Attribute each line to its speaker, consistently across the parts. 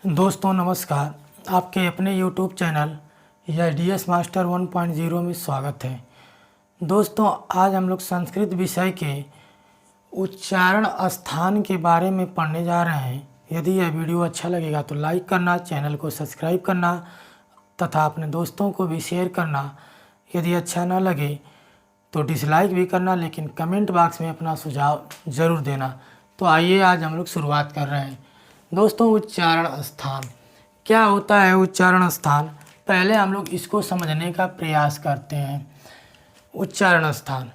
Speaker 1: दोस्तों नमस्कार, आपके अपने YouTube चैनल या DS मास्टर 1.0 में स्वागत है। दोस्तों आज हम लोग संस्कृत विषय के उच्चारण स्थान के बारे में पढ़ने जा रहे हैं। यदि यह वीडियो अच्छा लगेगा तो लाइक करना, चैनल को सब्सक्राइब करना तथा अपने दोस्तों को भी शेयर करना। यदि अच्छा ना लगे तो डिसलाइक भी करना, लेकिन कमेंट बॉक्स में अपना सुझाव ज़रूर देना। तो आइए आज हम लोग शुरुआत कर रहे हैं। दोस्तों उच्चारण स्थान क्या होता है? उच्चारण स्थान पहले हम लोग इसको समझने का प्रयास करते हैं। उच्चारण स्थान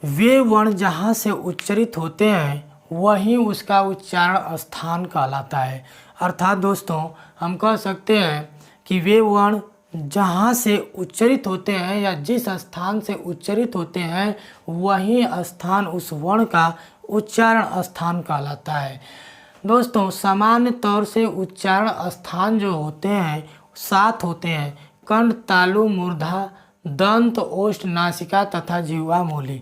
Speaker 1: वे वर्ण जहाँ से उच्चरित होते हैं वहीं उसका उच्चारण स्थान कहलाता है। अर्थात दोस्तों हम कह सकते हैं कि वे वर्ण जहाँ से उच्चरित होते हैं या जिस स्थान से उच्चरित होते हैं वहीं स्थान उस वर्ण का उच्चारण स्थान कहलाता है। दोस्तों सामान्य तौर से उच्चारण स्थान जो होते हैं 7 होते हैं: कंठ, तालु, मूर्धा, दंत, ओष्ठ, नासिका तथा जिह्वा मूली।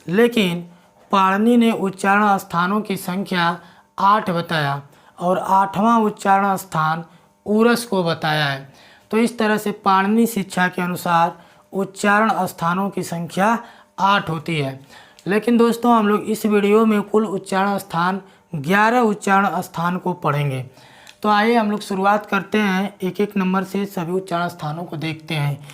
Speaker 1: लेकिन पाणिनि ने उच्चारण स्थानों की संख्या 8 बताया और 8वां उच्चारण स्थान उरस को बताया है। तो इस तरह से पाणिनि शिक्षा के अनुसार उच्चारण स्थानों की संख्या 8 होती है। लेकिन दोस्तों हम लोग इस वीडियो में कुल उच्चारण स्थान 11 उच्चारण स्थान को पढ़ेंगे। तो आइए हम लोग शुरुआत करते हैं, एक एक नंबर से सभी उच्चारण स्थानों को देखते हैं।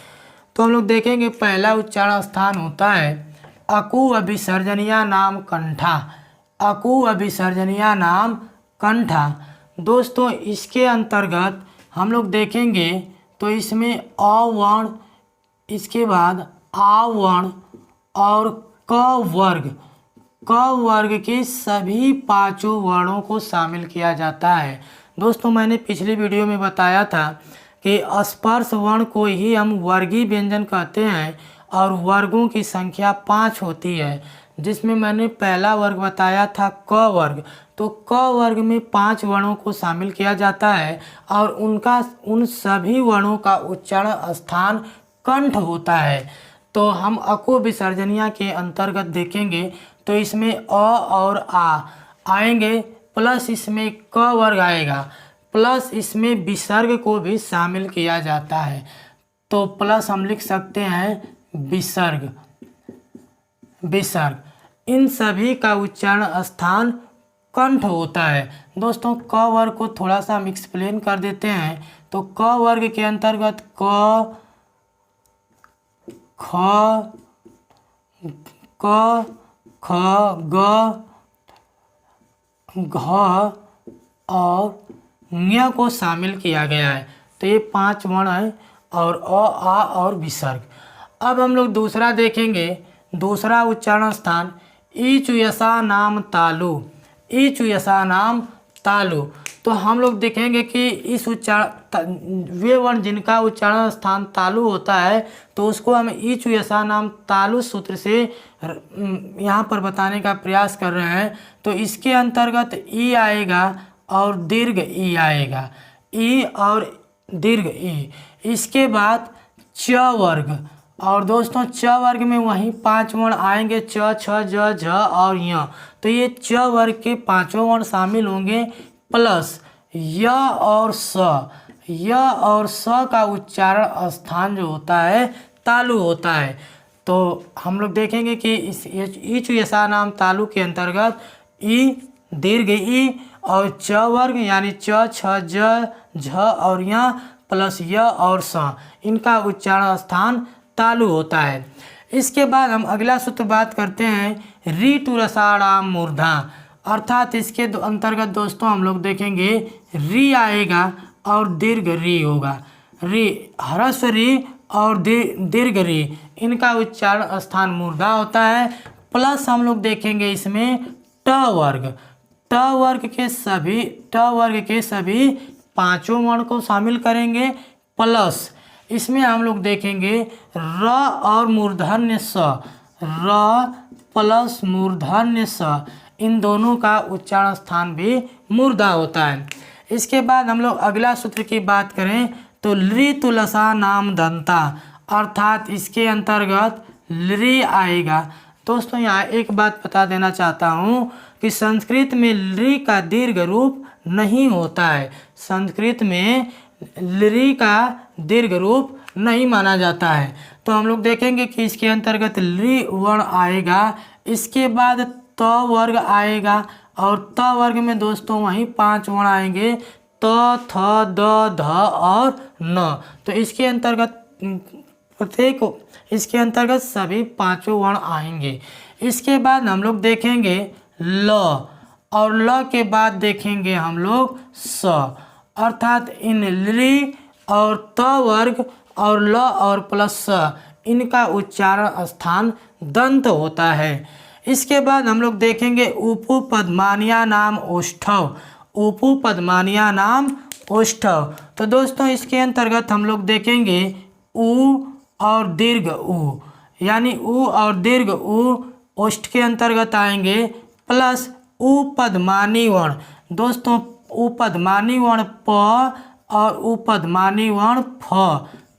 Speaker 1: तो हम लोग देखेंगे पहला उच्चारण स्थान होता है अकु अभिसर्जनीया नाम कंठा। अकु अभिसर्जनीया नाम कंठा। दोस्तों इसके अंतर्गत हम लोग देखेंगे तो इसमें अ वर्ण, इसके बाद आ वर्ण और क वर्ग के सभी 5 वर्णों को शामिल किया जाता है। दोस्तों मैंने पिछली वीडियो में बताया था कि स्पर्श वर्ण को ही हम वर्गीय व्यंजन कहते हैं और वर्गों की संख्या 5 होती है, जिसमें मैंने पहला वर्ग बताया था क वर्ग। तो क वर्ग में 5 वर्णों को शामिल किया जाता है और उन सभी वर्णों का उच्चारण स्थान कंठ होता है। तो हम अको विसर्जनीय के अंतर्गत देखेंगे तो इसमें अ और आ आएंगे, प्लस इसमें क वर्ग आएगा, प्लस इसमें विसर्ग को भी शामिल किया जाता है। तो प्लस हम लिख सकते हैं विसर्ग। इन सभी का उच्चारण स्थान कंठ होता है। दोस्तों क वर्ग को थोड़ा सा हम एक्सप्लेन कर देते हैं। तो क वर्ग के अंतर्गत क, ख, ग, घ और ञ को शामिल किया गया है। तो ये 5 वर्ण है और अ, आ और विसर्ग। अब हम लोग दूसरा देखेंगे, दूसरा उच्चारण स्थान ईचु यसा नाम तालु। ईचु यसा नाम तालु। तो हम लोग देखेंगे कि इस वे वर्ण जिनका उच्चारण स्थान तालु होता है तो उसको हम ईचु यसा नाम तालु सूत्र से यहाँ पर बताने का प्रयास कर रहे हैं। तो इसके अंतर्गत ई आएगा और दीर्घ ई आएगा, ई और दीर्घ ई। इसके बाद च वर्ग, और दोस्तों च वर्ग में वहीं 5 वर्ण आएंगे, च, छ, ज, झ और य। तो ये च वर्ग के 5 वर्ण शामिल होंगे, प्लस य और स। य और स का उच्चारण स्थान जो होता है तालु होता है। तो हम लोग देखेंगे कि इस ईचु यसा नाम तालु के अंतर्गत ई, दीर्घ ई और च वर्ग यानी च, छ, ज, झ और य प्लस य और स, इनका उच्चारण स्थान तालु होता है। इसके बाद हम अगला सूत्र बात करते हैं ऋतु रसाणाम मूर्धा। अर्थात इसके अंतर्गत दोस्तों हम लोग देखेंगे री आएगा और दीर्घ री होगा। री, ह्रस्व री और दीर्घ री, इनका उच्चारण स्थान मूर्धा होता है। प्लस हम लोग देखेंगे इसमें ट वर्ग। ट वर्ग के सभी 5 वर्ण को शामिल करेंगे, प्लस इसमें हम लोग देखेंगे र और मूर्धन्य स। र प्लस मूर्धन्य स, इन दोनों का उच्चारण स्थान भी मूर्धा होता है। इसके बाद हम लोग अगला सूत्र की बात करें तो ऋतुलसा नाम दंता। अर्थात इसके अंतर्गत री आएगा, दोस्तों यहाँ एक बात बता देना चाहता हूँ कि संस्कृत में ली का दीर्घ रूप नहीं होता है। संस्कृत में ली का दीर्घ रूप नहीं माना जाता है। तो हम लोग देखेंगे कि इसके अंतर्गत ली वर्ण आएगा, इसके बाद त वर्ग आएगा और त वर्ग में दोस्तों वहीं 5 वर्ण आएंगे, त, थ, द, ध और न। तो इसके अंतर्गत इसके अंतर्गत सभी 5 वर्ण आएंगे। इसके बाद हम लोग देखेंगे ल, और ल के बाद देखेंगे हम लोग स, अर्थात इन ली और त वर्ग और ल और प्लस स इनका उच्चारण स्थान दंत होता है। इसके बाद हम लोग देखेंगे उपपदमानिया नाम ओष्ठव, उपपदमानिया नाम ओष्ठव। तो दोस्तों इसके अंतर्गत हम लोग देखेंगे उ और दीर्घ उ, यानी उ और दीर्घ उ ओष्ठ के अंतर्गत आएंगे, प्लस उपदमानी वर्ण। दोस्तों उपदमानी वर्ण प और उपदमानी वर्ण फ,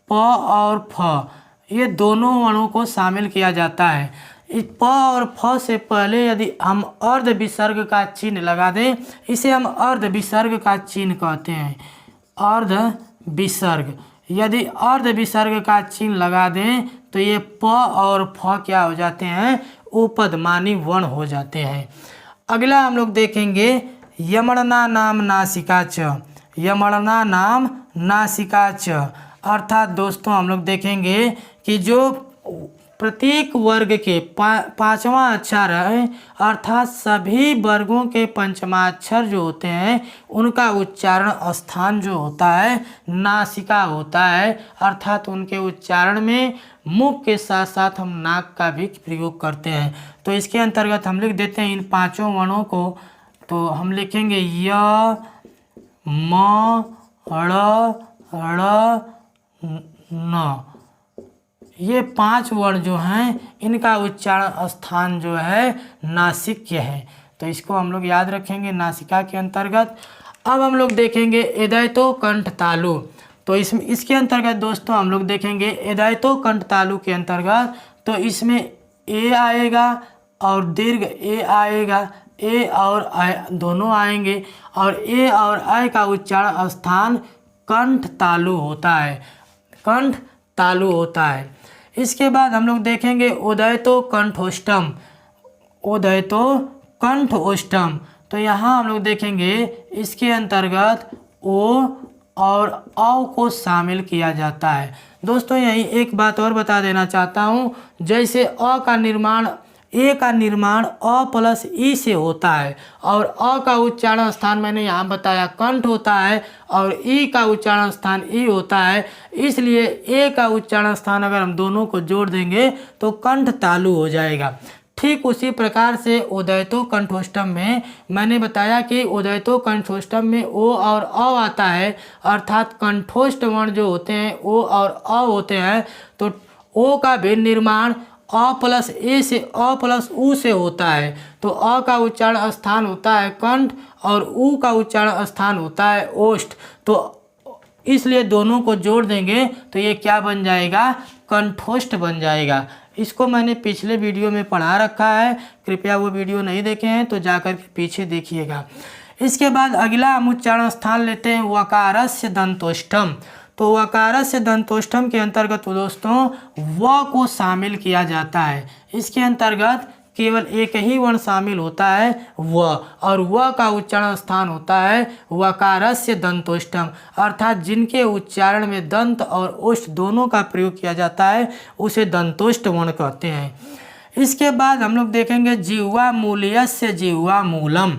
Speaker 1: प और फ ये दोनों वर्णों को शामिल किया जाता है। इस प और फ से पहले यदि हम अर्ध विसर्ग का चिन्ह लगा दें, इसे हम अर्ध विसर्ग का चिन्ह कहते हैं। अर्ध विसर्ग, यदि अर्ध विसर्ग का चिन्ह लगा दें तो ये प और फ क्या हो जाते हैं, उपदमानी वर्ण हो जाते हैं। अगला हम लोग देखेंगे यमणना नाम नासिका च, यमणना नाम नासिका च, अर्थात दोस्तों हम लोग देखेंगे कि जो प्रत्येक वर्ग के पांचवा अक्षर है, अर्थात सभी वर्गों के पंचमाक्षर जो होते हैं उनका उच्चारण स्थान जो होता है नासिका होता है, अर्थात उनके उच्चारण में मुख के साथ साथ हम नाक का भी प्रयोग करते हैं। तो इसके अंतर्गत हम लिख देते हैं इन 5 वर्णों को। तो हम लिखेंगे य, म, ड़, न, ये 5 वर्ण जो हैं इनका उच्चारण स्थान जो है नासिक्य है। तो इसको हम लोग याद रखेंगे नासिका के अंतर्गत। अब हम लोग देखेंगे एदैतो कंठ तालु। तो इसके अंतर्गत दोस्तों हम लोग देखेंगे एदैतो कंठ तालु के अंतर्गत, तो इसमें ए आएगा और दीर्घ ए आएगा, ए और आय दोनों आएंगे, और ए और आय का उच्चारण स्थान कंठ तालु होता है, कंठ तालु होता है। इसके बाद हम लोग देखेंगे उदयतो कंठोष्टम, उदयतो कंठोष्टम। तो यहाँ हम लोग देखेंगे इसके अंतर्गत ओ और औ को शामिल किया जाता है। दोस्तों यही एक बात और बता देना चाहता हूँ, जैसे अ का निर्माण ए का निर्माण अ प्लस ई से होता है, और अ का उच्चारण स्थान मैंने यहाँ बताया कंठ होता है, और ई का उच्चारण स्थान ई होता है, इसलिए ए का उच्चारण स्थान अगर हम दोनों को जोड़ देंगे तो कंठ तालु हो जाएगा। ठीक उसी प्रकार से उदयतो कंठोष्टम में मैंने बताया कि उदयतो कंठोष्टम में ओ और अ आता है, अर्थात कंठोष्ट वर्ण जो होते हैं ओ और अ होते हैं। तो ओ का भी निर्माण अ प्लस ए से अ प्लस उ से होता है। तो अ का उच्चारण स्थान होता है कंठ और उ का उच्चारण स्थान होता है ओष्ठ। तो इसलिए दोनों को जोड़ देंगे तो ये क्या बन जाएगा, कंठोष्ठ बन जाएगा। इसको मैंने पिछले वीडियो में पढ़ा रखा है, कृपया वो वीडियो नहीं देखे हैं तो जाकर के पीछे देखिएगा। इसके बाद अगला हम उच्चारण स्थान लेते हैं वकारस्य दंतोष्ठम। तो वकारस्य दंतोष्ठम के अंतर्गत दोस्तों व को शामिल किया जाता है। इसके अंतर्गत केवल एक ही वर्ण शामिल होता है व, और व का उच्चारण स्थान होता है वकारस्य दंतोष्ठम, अर्थात जिनके उच्चारण में दंत और ओष्ठ दोनों का प्रयोग किया जाता है उसे दंतोष्ठ वर्ण कहते हैं। इसके बाद हम लोग देखेंगे जिह्वा मूल्यस्य जिह्वा मूलम।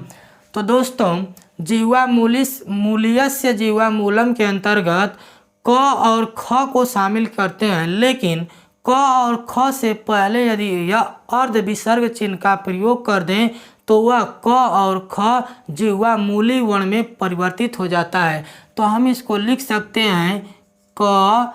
Speaker 1: तो दोस्तों जिह्वा मूल्यस्य जिह्वा मूलम के अंतर्गत क और ख को शामिल करते हैं, लेकिन क और ख से पहले यदि यह अर्ध विसर्ग चिन्ह का प्रयोग कर दें तो वह क और ख जिह्वा मूली वर्ण में परिवर्तित हो जाता है। तो हम इसको लिख सकते हैं क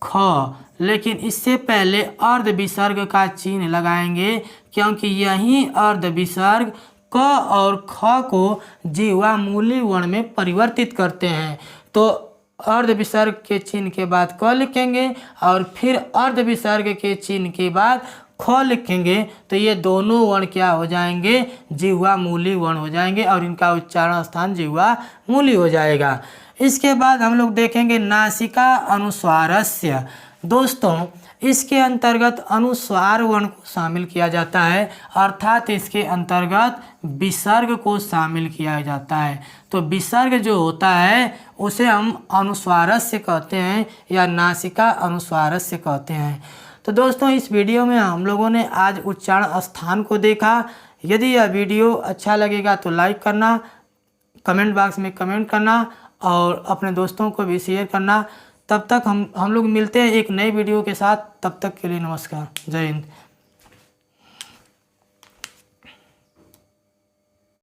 Speaker 1: ख, लेकिन इससे पहले अर्ध विसर्ग का चिन्ह लगाएंगे, क्योंकि यही अर्ध विसर्ग क और ख को जिह्वा मूली वर्ण में परिवर्तित करते हैं। तो अर्ध विसर्ग के चिन्ह के बाद क लिखेंगे और फिर अर्ध विसर्ग के चिन्ह के बाद ख लिखेंगे तो ये दोनों वर्ण क्या हो जाएंगे, जिह्वा मूली वर्ण हो जाएंगे और इनका उच्चारण स्थान जिह्वा मूली हो जाएगा। इसके बाद हम लोग देखेंगे नासिका अनुस्वारस्य। दोस्तों इसके अंतर्गत अनुस्वार वर्ण को शामिल किया जाता है, अर्थात इसके अंतर्गत विसर्ग को शामिल किया जाता है। तो विसर्ग जो होता है उसे हम अनुस्वारस्य कहते हैं या नासिका अनुस्वारस्य कहते हैं। तो दोस्तों इस वीडियो में हम लोगों ने आज उच्चारण स्थान को देखा। यदि यह वीडियो अच्छा लगेगा तो लाइक करना, कमेंट बॉक्स में कमेंट करना और अपने दोस्तों को भी शेयर करना। तब तक हम लोग मिलते हैं एक नई वीडियो के साथ। तब तक के लिए नमस्कार, जय हिंद।